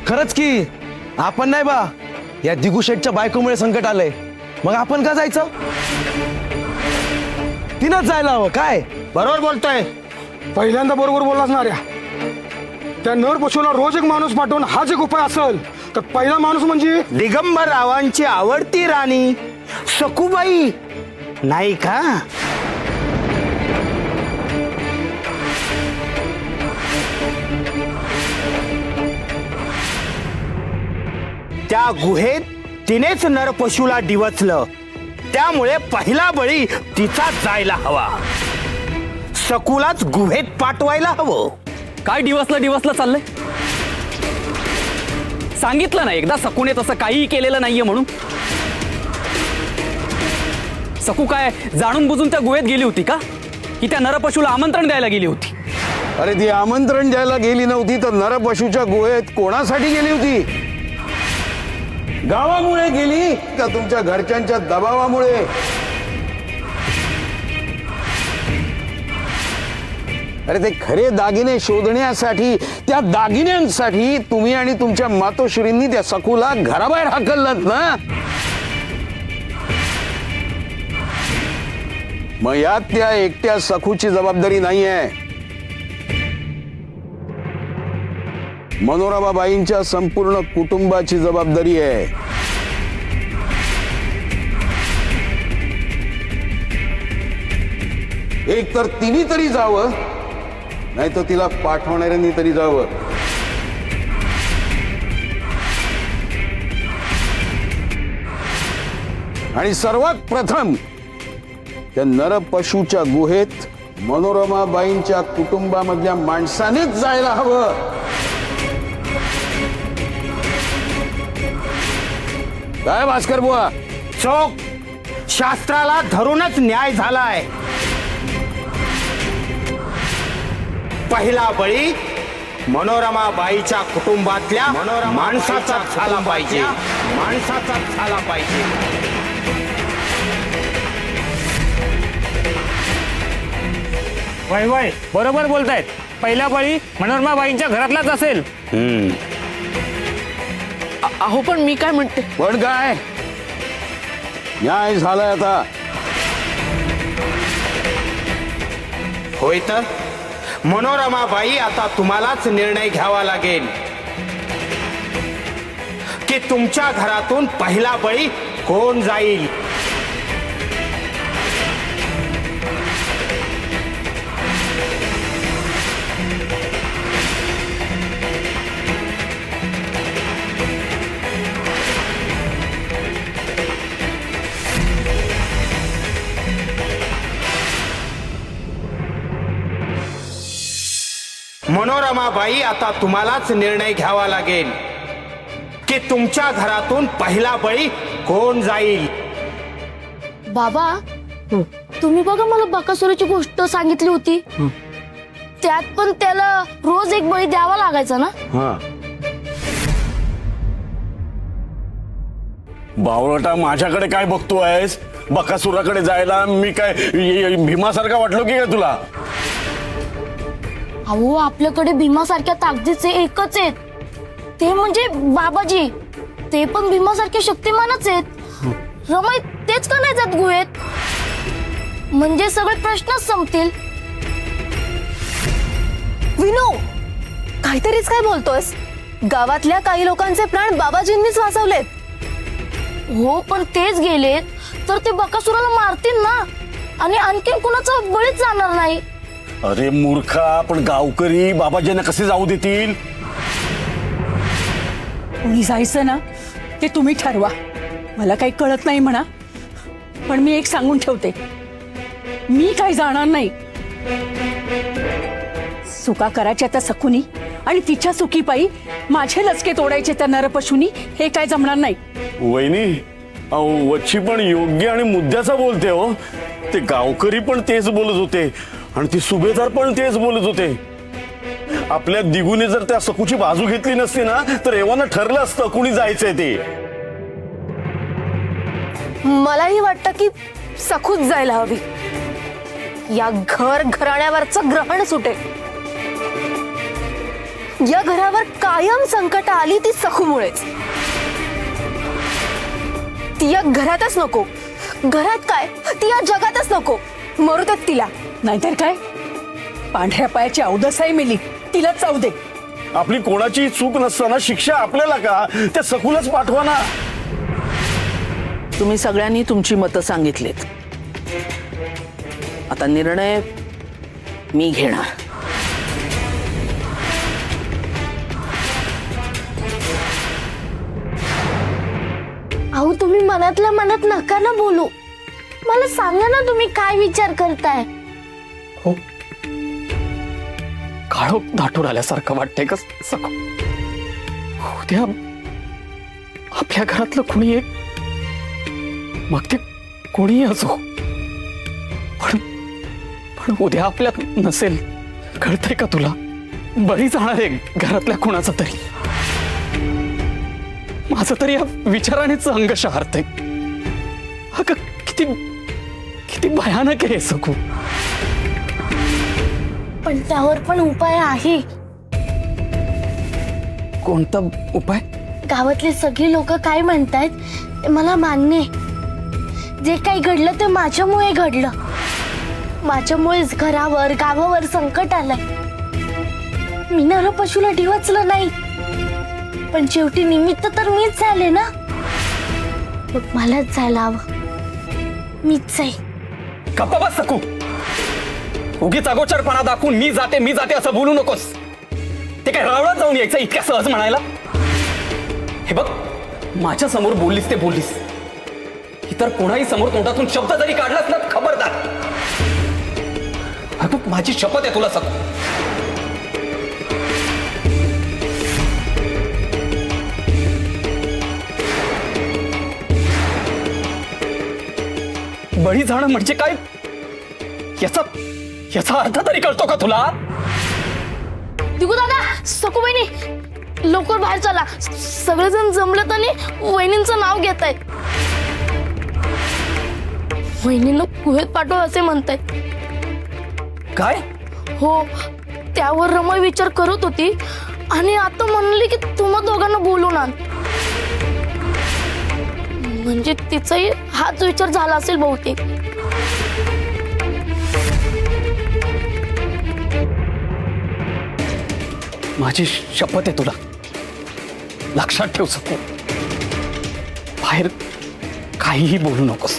खरंच की आपण नाही बा, या दिगुशेठच्या बायकोमुळे संकट आलंय. मग आपण का जायचं? तिनंच जायला हवं. काय बरोबर बोलतोय. पहिल्यांदा बरोबर बोललास ना रे. त्या नर पशुला रोज एक माणूस पाठवून हाच एक उपाय असेल तर पहिला माणूस म्हणजे दिगंबर रावांची आवडती राणी सखूबाई नाही का? त्या गुहेत तिनेच नरपशूला डिवचलं, त्यामुळे पहिला बळी तिचाच जायला हवा. सकूलाच गुहेत पाठवायला हवं. काय डिवसलं चाललंय? सांगितलं ना एकदा सकूने तसं काहीही केलेलं नाहीये म्हणून. सकू काय जाणून बुजून त्या गुहेत गेली होती का, की त्या नरपशूला आमंत्रण द्यायला गेली होती? अरे ती आमंत्रण द्यायला गेली नव्हती तर नरपशूच्या गुहेत कोणासाठी गेली होती? गावामुळे गेली का तुमच्या घरच्यांच्या दबावामुळे? अरे ते खरे दागिने शोधण्यासाठी, त्या दागिन्यांसाठी तुम्ही आणि तुमच्या मातोश्रींनी त्या सकूला घराबाहेर हाकललात ना. मग यात त्या एकट्या सखूची जबाबदारी नाहीये. मनोरमाबाईंच्या संपूर्ण कुटुंबाची जबाबदारी आहे. एक तर तिने तरी जावं, नाही तर तिला पाठवणाऱ्यांनी तरी जावं. आणि सर्वात प्रथम त्या नरपशूच्या गुहेत मनोरमाबाईंच्या कुटुंबामधल्या माणसानेच जायला हवं. काय भास्कर बुवा? चोख शास्त्राला धरूनच न्याय झालाय. पहिला बळी मनोरमाबाईच्या कुटुंबातल्या माणसाचा झाला पाहिजे. वय वय बरोबर बोलतायत. पहिला बळी मनोरमाबाईंच्या घरातलाच असेल. अहो पण मी काय म्हणते, पण काय न्याय झालाय आता. होय तर मनोरमाबाई, आता तुम्हालाच निर्णय घ्यावा लागेल की तुमच्या घरातून पहिला बळी कोण जाईल. मनोरमाबाई, आता तुम्हालाच निर्णय घ्यावा लागेल की तुमच्या घरातून पहिला बळी कोण जाईल. बाबा, तुम्ही बघा मला बकासुराची गोष्ट सांगितली होती, त्यात पण त्याला रोज एक बळी द्यावा लागायचा ना. बावळटा, माझ्याकडे काय बघतोयस? बकासुराकडे जायला मी काय भीमासारखा वाटलो की काय तुला? अहो, आपल्याकडे भीमासारख्या ताकदीचे एकच आहेत, ते म्हणजे बाबाजी. ते पण भीमासारखे शक्तिमानच आहेत. रमाई तेच का नाही जात गुहेत? म्हणजे सगळे प्रश्नच संपतील. विनो काहीतरीच काय बोलतोस? गावातल्या काही लोकांचे प्राण बाबाजींनीच वाचवलेत. हो, पण तेच गेलेत तर ते बकासुराला मारतील ना, आणि आणखीन कुणाचा बळीच जाणार नाही. अरे मूर्खा, पण गावकरी बाबाजींना कसे जाऊ देतील? कोणी जायचं ना ते तुम्ही ठरवा. मला काही कळत नाही म्हणा, पण मी एक सांगून ठेवते, मी काही जाणार नाही. चुका करायच्या त्या सकुनी आणि तिच्या चुकीपायी माझे लचके तोडायचे त्या नरपशुनी, हे काय जमणार नाही. वहिनी, वच्ची पण योग्य आणि मुद्द्याचा बोलते हो. ते गावकरी पण तेच बोलत होते आणि ती सुभेदार पण तेच बोलत होते. आपल्या दिगूने जर त्या सकूची बाजू घेतली नसती ना तर एव्हाना ठरलं असतं कुणी जायचंय ते. मलाही वाटतं की सखूच जायला हवी. या घराण्यावरचं ग्रहण सुटेल. या घरावर कायम संकट आली ती सखूमुळेच. ती या घरातच नको. घरात काय, ती या जगातच नको. मरू देत तिला. नाहीतर काय, पांढऱ्या पायाची अवदसाई मिली, तिला चावू दे. आपली कोणाची चूक नसताना शिक्षा आपल्याला का? त्या सखूलाच पाठवा ना. तुम्ही सगळ्यांनी तुमची मतं सांगितलीत. आता निर्णय मी घेणार. अहो तुम्ही मनातल्या मनात नका ना बोलू. मला सांगा ना तुम्ही काय विचार करताय. हो, काळोख दाटून आल्यासारखं वाटतंय का सखू? उद्या आपल्या घरातलं कुणी एक, मग ते कोणीही असो, पण उद्या आपल्यात नसेल. कळतंय का तुला? बळी जाणार आहे घरातल्या कोणाचा तरी. माझं तरी या विचारानेच अंग शहारतंय. अगं किती किती भयानक आहे सखू. पण त्यावर पण उपाय आहे. कोणता उपाय? गावातले सगळे लोक काय म्हणतायत ते मला मान्य आहे. जे काही घडलं ते माझ्यामुळे घडलं. माझ्यामुळेच घरावर गावावर संकट आलंय. मी नर पशुला डिवचलं नाही, पण शेवटी निमित्त तर मीच झाले ना. मग मलाच जायला हवं. मीच जाई. गप्पा बस सकू. उगीच अगोचरपणा दाखवून मी जाते असं बोलू नकोस. ते काय रावळात जाऊन यायचं इतक्या सहज म्हणायला? हे बघ, माझ्या समोर बोललीस ते बोललीस. इतर कोणाही समोर तोंडातून शब्द जरी काढलास ना, खबरदार. अगं माझी शपथ आहे तुला सकू. बळी जाणं म्हणजे काय याचा अर्थ तरी कळतो का तुला? दिगू दादा, सकू बहिणी, लवकर बाहेर चला. सगळेजण जमलेत आणि वहिनींचं नाव घेत आहेत. वहिनींना गुहेत पाठव असे म्हणतायत. काय? हो, त्यावर रमय विचार करत होती आणि आता म्हणली की तुम्हा दोघांना बोलून आण. म्हणजे तिचाही हाच विचार झाला असेल बहुतेक. माझी शपथ आहे तुला. लक्षात ठेव सकू. बाहेर काहीही बोलू नकोस.